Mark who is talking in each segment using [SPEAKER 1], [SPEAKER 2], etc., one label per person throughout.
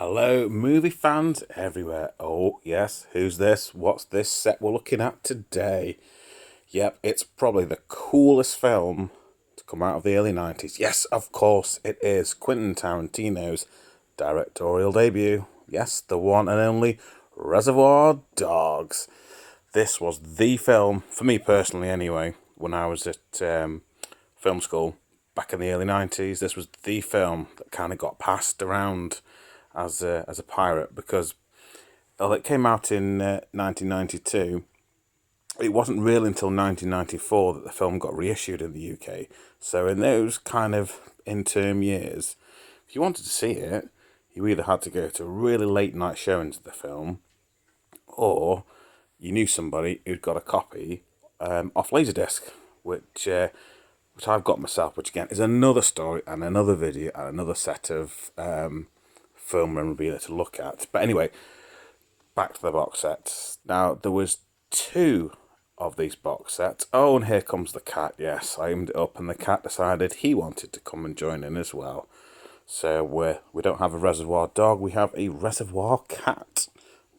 [SPEAKER 1] Hello, movie fans everywhere. Oh, yes, who's this? What's this set we're looking at today? Yep, it's probably the coolest film to come out of the early 90s. Yes, of course, it is Quentin Tarantino's directorial debut. Yes, the one and only Reservoir Dogs. This was the film, for me personally anyway, when I was at film school back in the early 90s. This was the film that kind of got passed around as a pirate because although it came out in 1992, it wasn't really until 1994 that the film got reissued in the UK. So in those kind of interim years, if you wanted to see it, you either had to go to really late night showings of the film, or you knew somebody who'd got a copy off Laserdisc, which I've got myself, which again is another story and another video and another set of film memorabilia to look at. But anyway, back to the box sets. Now, there was two of these box sets. Oh, and here comes the cat. Yes, I aimed it up and the cat decided he wanted to come and join in as well. So we don't have a reservoir dog, we have a reservoir cat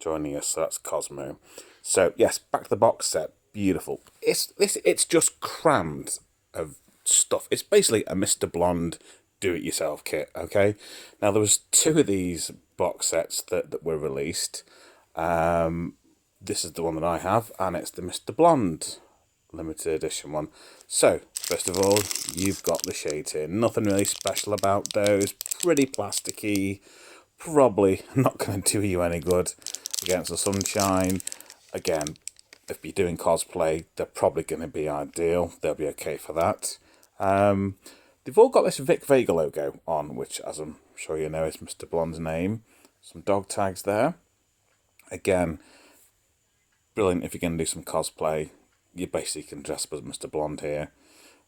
[SPEAKER 1] joining us. So that's Cosmo. So yes, back to the box set. Beautiful. It's just crammed of stuff. It's basically a Mr. Blonde do-it-yourself kit, okay? Now, there was two of these box sets that were released. This is the one that I have, and it's the Mr. Blonde limited edition one. So, first of all, you've got the shades here. Nothing really special about those. Pretty plasticky. Probably not going to do you any good against the sunshine. Again, if you're doing cosplay, they're probably going to be ideal. They'll be okay for that. They've all got this Vic Vega logo on, which, as I'm sure you know, is Mr. Blonde's name. Some dog tags there. Again, brilliant if you're going to do some cosplay. You basically can dress up as Mr. Blonde here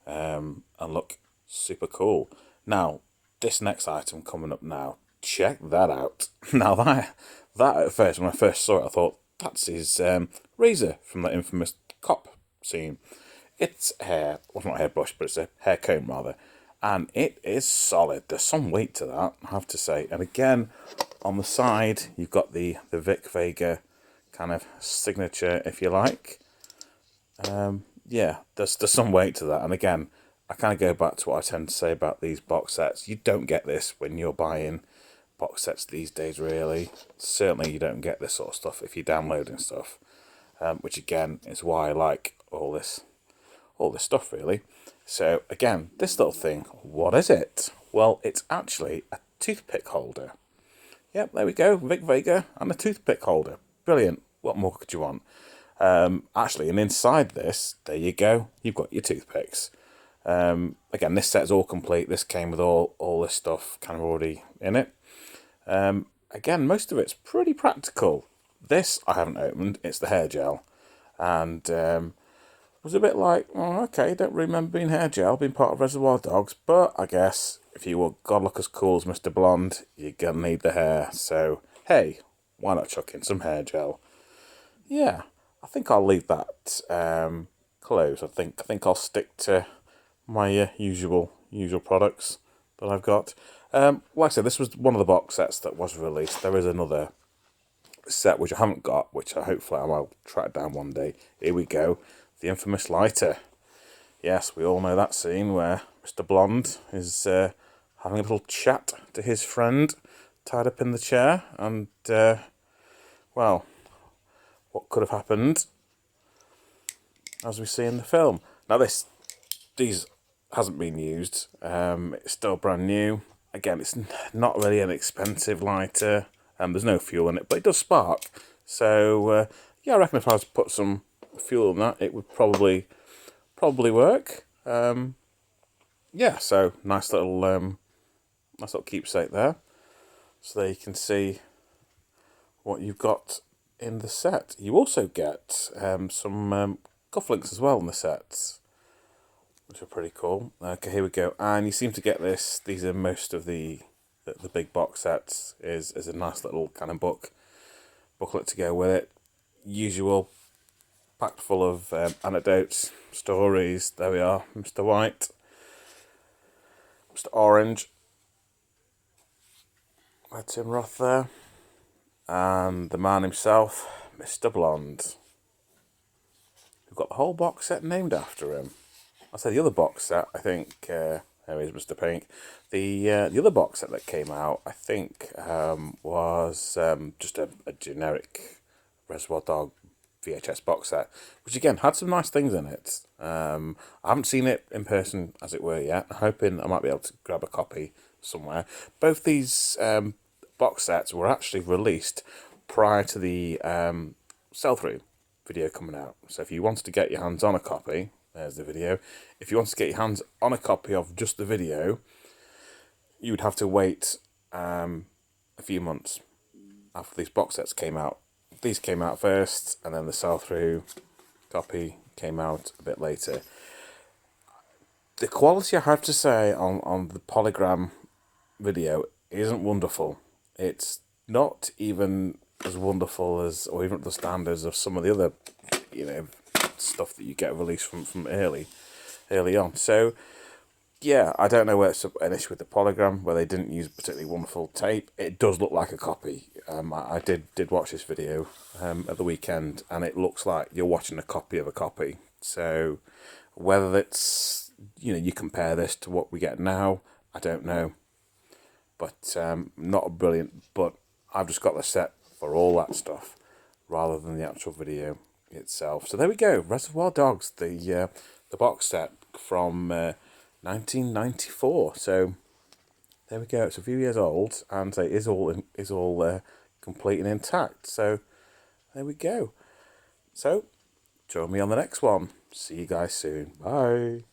[SPEAKER 1] and look super cool. Now, this next item coming up now, check that out. Now, that at first, when I first saw it, I thought, that's his razor from that infamous cop scene. It's hair, well, not a hairbrush, but it's a hair comb rather. And it is solid. There's some weight to that, I have to say. And again, on the side, you've got the Vic Vega kind of signature, if you like. Yeah, there's some weight to that. And again, I kind of go back to what I tend to say about these box sets. You don't get this when you're buying box sets these days, really. Certainly you don't get this sort of stuff if you're downloading stuff. Which again is why I like all this stuff, really. So again, this little thing, what is it? Well, it's actually a toothpick holder. Yep, there we go, Vic Vega and a toothpick holder. Brilliant. What more could you want? Actually, and inside this, there you go, you've got your toothpicks. Again, this set is all complete. This came with all this stuff kind of already in it. Again, most of it's pretty practical. This I haven't opened, it's the hair gel. And was a bit like, oh, okay, don't remember being hair gel, being part of Reservoir Dogs, but I guess if you want God look as cool as Mr. Blonde, you're gonna need the hair. So, hey, why not chuck in some hair gel? Yeah, I think I'll leave that close. I think I'll stick to my usual products that I've got. Like I said, this was one of the box sets that was released. There is another set which I haven't got, which hopefully I will track down one day. Here we go. The infamous lighter. Yes, we all know that scene where Mr. Blonde is having a little chat to his friend tied up in the chair, and well, what could have happened, as we see in the film. Now these hasn't been used. It's still brand new. Again, it's not really an expensive lighter, and there's no fuel in it, but it does spark. So yeah, I reckon if I was to put some fuel in that, it would probably work. Yeah, so nice little keepsake there. So there you can see what you've got in the set. You also get some cufflinks as well in the sets, which are pretty cool. Okay, here we go. And you seem to get this. These are most of the big box sets. Is a nice little kind of booklet to go with it. Usual, packed full of anecdotes, stories. There we are. Mr. White, Mr. Orange, Tim Roth there. And the man himself, Mr. Blonde. We've got the whole box set named after him. I said the other box set, I think, there is Mr. Pink. The other box set that came out, I think, was just a generic Reservoir Dog VHS box set, which again had some nice things in it. I haven't seen it in person, as it were, yet. I'm hoping I might be able to grab a copy somewhere. Both these box sets were actually released prior to the sell-through video coming out. So if you wanted to get your hands on a copy, there's the video. If you wanted to get your hands on a copy of just the video, you would have to wait a few months after these box sets came out. These came out first, and then the sell-through copy came out a bit later. The quality, I have to say, on the polygram video isn't wonderful. It's not even as wonderful as, or even the standards of some of the other, stuff that you get released from early on. So, yeah, I don't know where it's an issue with the polygram, where they didn't use particularly wonderful tape. It does look like a copy. I did watch this video at the weekend, and it looks like you're watching a copy of a copy. So, whether it's, you compare this to what we get now, I don't know. But not brilliant, but I've just got the set for all that stuff rather than the actual video itself. So there we go, Reservoir Dogs, the box set from 1994. So there we go. It's a few years old, and it is all complete and intact. So there we go. So join me on the next one. See you guys soon. Bye.